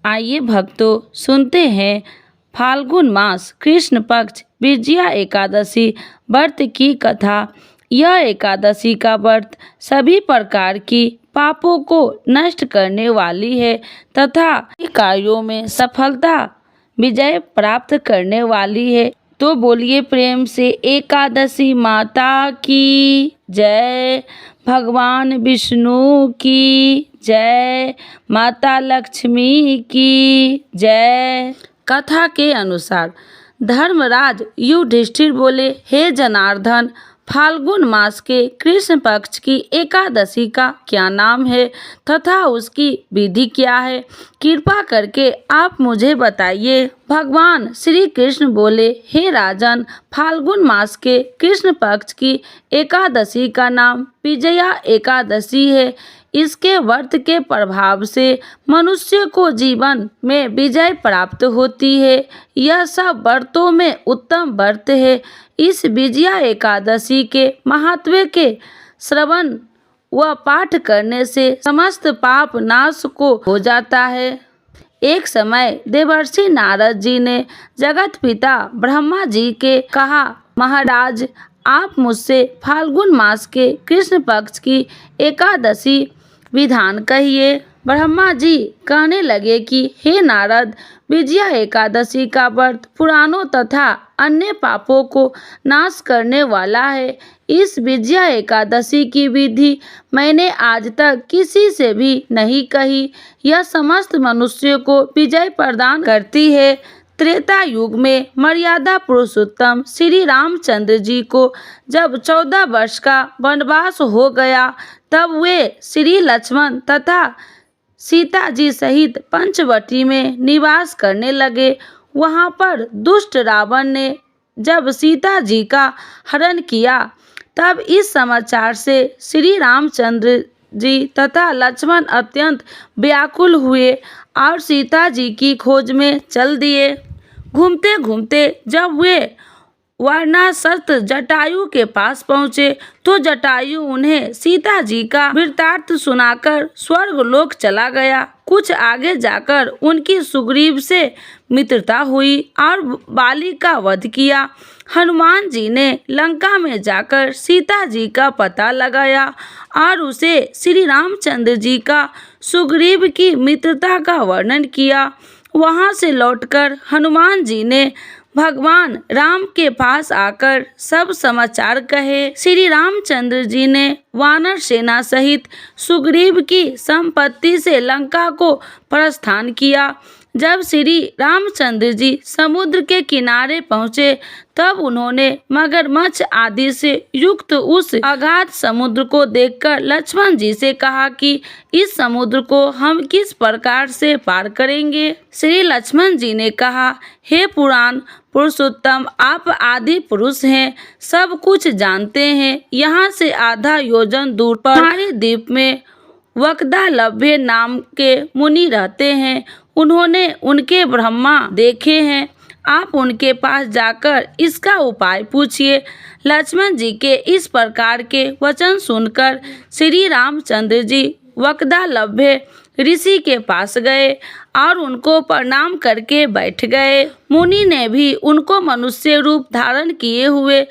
आइए भक्तों, सुनते हैं फाल्गुन मास कृष्ण पक्ष विजया एकादशी व्रत की कथा। यह एकादशी का व्रत सभी प्रकार की पापों को नष्ट करने वाली है तथा कार्यों में सफलता विजय प्राप्त करने वाली है। तो बोलिए प्रेम से एकादशी माता की जय, भगवान विष्णु की जय, माता लक्ष्मी की जय। कथा के अनुसार धर्मराज युधिष्ठिर बोले, हे जनार्दन, फाल्गुन मास के कृष्ण पक्ष की एकादशी का क्या नाम है तथा उसकी विधि क्या है? कृपा करके आप मुझे बताइए। भगवान श्री कृष्ण बोले, हे राजन, फाल्गुन मास के कृष्ण पक्ष की एकादशी का नाम विजया एकादशी है। इसके व्रत के प्रभाव से मनुष्य को जीवन में विजय प्राप्त होती है। यह सब व्रतों में उत्तम व्रत है। इस विजया एकादशी के महात्म्य के श्रवण व पाठ करने से समस्त पाप नाश को हो जाता है। एक समय देवर्षि नारद जी ने जगत पिता ब्रह्मा जी के कहा, महाराज, आप मुझसे फाल्गुन मास के कृष्ण पक्ष की एकादशी विधान कहिए। ब्रह्मा जी कहने लगे कि हे नारद, विजया एकादशी का व्रत पुराणों तथा अन्य पापों को नाश करने वाला है। इस विजया एकादशी की विधि मैंने आज तक किसी से भी नहीं कही। यह समस्त मनुष्यों को विजय प्रदान करती है। त्रेता युग में मर्यादा पुरुषोत्तम श्री रामचंद्र जी को जब 14 वर्ष का वनवास हो गया, तब वे श्री लक्ष्मण तथा सीता जी सहित पंचवटी में निवास करने लगे। वहां पर दुष्ट रावण ने जब सीता जी का हरण किया, तब इस समाचार से श्री रामचंद्र जी तथा लक्ष्मण अत्यंत व्याकुल हुए और सीता जी की खोज में चल दिए। घूमते घूमते जब वे वानरसर्त जटायु के पास पहुँचे, तो जटायु उन्हें सीता जी का वृत्तांत सुनाकर स्वर्गलोक चला गया। कुछ आगे जाकर उनकी सुग्रीव से मित्रता हुई और बाली का वध किया। हनुमान जी ने लंका में जाकर सीता जी का पता लगाया और उसे श्री रामचंद्र जी का सुग्रीव की मित्रता का वर्णन किया। वहां से लौटकर हनुमान जी ने भगवान राम के पास आकर सब समाचार कहे। श्री रामचंद्र जी ने वानर सेना सहित सुग्रीव की संपत्ति से लंका को प्रस्थान किया। जब श्री रामचंद्र जी समुद्र के किनारे पहुँचे, तब उन्होंने मगरमच्छ आदि से युक्त उस अगाध समुद्र को देखकर लक्ष्मण जी से कहा कि इस समुद्र को हम किस प्रकार से पार करेंगे? श्री लक्ष्मण जी ने कहा, हे पुराण पुरुषोत्तम, आप आदि पुरुष हैं, सब कुछ जानते हैं। यहाँ से आधा योजन दूर पर हमारे द्वीप में वक्दालभ्य नाम के मुनि रहते हैं। उन्होंने उनके ब्रह्मा देखे हैं। आप उनके पास जाकर इसका उपाय पूछिए। लक्ष्मण जी के इस प्रकार के वचन सुनकर श्री रामचंद्र जी वक्दालभ्य ऋषि के पास गए और उनको प्रणाम करके बैठ गए। मुनि ने भी उनको मनुष्य रूप धारण किए हुए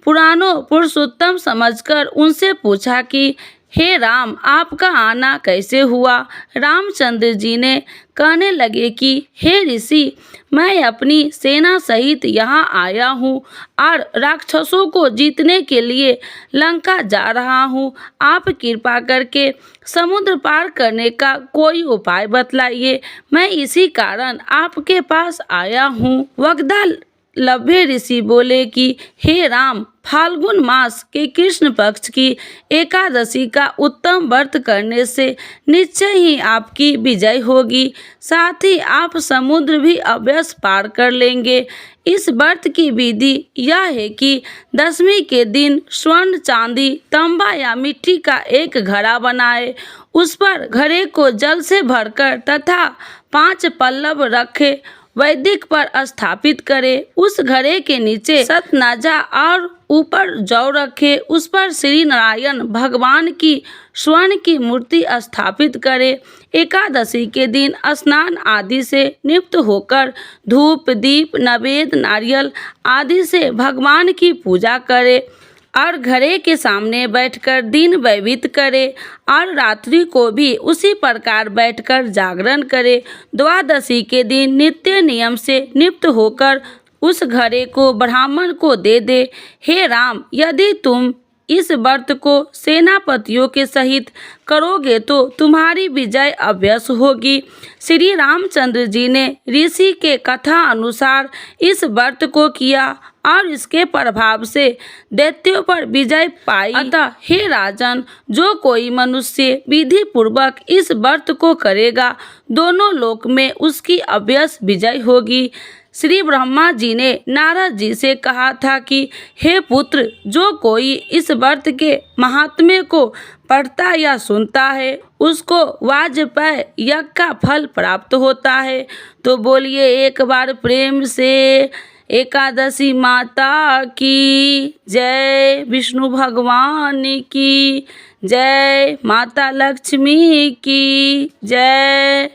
पुराणों पुरुषोत्तम समझकर उनसे पूछा कि हे राम, आपका आना कैसे हुआ? रामचंद्र जी ने कहने लगे कि हे ऋषि, मैं अपनी सेना सहित यहाँ आया हूँ और राक्षसों को जीतने के लिए लंका जा रहा हूँ। आप कृपा करके समुद्र पार करने का कोई उपाय बतलाइए। मैं इसी कारण आपके पास आया हूँ। वक्दालभ्य ऋषि बोले कि हे राम, फाल्गुन मास के कृष्ण पक्ष की एकादशी का उत्तम व्रत करने से निश्चय ही आपकी विजय होगी। साथ ही आप समुद्र भी अवश्य पार कर लेंगे। इस व्रत की विधि यह है कि दशमी के दिन स्वर्ण, चांदी, तांबा या मिट्टी का एक घड़ा बनाए। उस पर घड़े को जल से भरकर तथा 5 पल्लव रखे वैदिक पर स्थापित करे। उस घड़े के नीचे सतनाजा और ऊपर जौ रखे। उस पर श्री नारायण भगवान की स्वर्ण की मूर्ति स्थापित करे। एकादशी के दिन स्नान आदि से निवृत्त होकर धूप दीप नैवेद्य नारियल आदि से भगवान की पूजा करें और घरे के सामने बैठकर दिन व्यतीत करे और रात्रि को भी उसी प्रकार बैठकर जागरण करे। द्वादशी के दिन नित्य नियम से निवृत्त होकर उस घरे को ब्राह्मण को दे दे। हे राम, यदि तुम इस व्रत को सेनापतियों के सहित करोगे तो तुम्हारी विजय अवश्य होगी। श्री रामचंद्र जी ने ऋषि के कथा अनुसार इस व्रत को किया और इसके प्रभाव से दैत्यों पर विजय पाई। अतः हे राजन, जो कोई मनुष्य विधि पूर्वक इस व्रत को करेगा दोनों लोक में उसकी अवश्य विजय होगी। श्री ब्रह्मा जी ने नारद जी से कहा था कि हे पुत्र, जो कोई इस व्रत के महात्म्य को पढ़ता या सुनता है उसको वाजपेय यज्ञ का फल प्राप्त होता है। तो बोलिए एक बार प्रेम से एकादशी माता की जय, विष्णु भगवान की जय, माता लक्ष्मी की जय।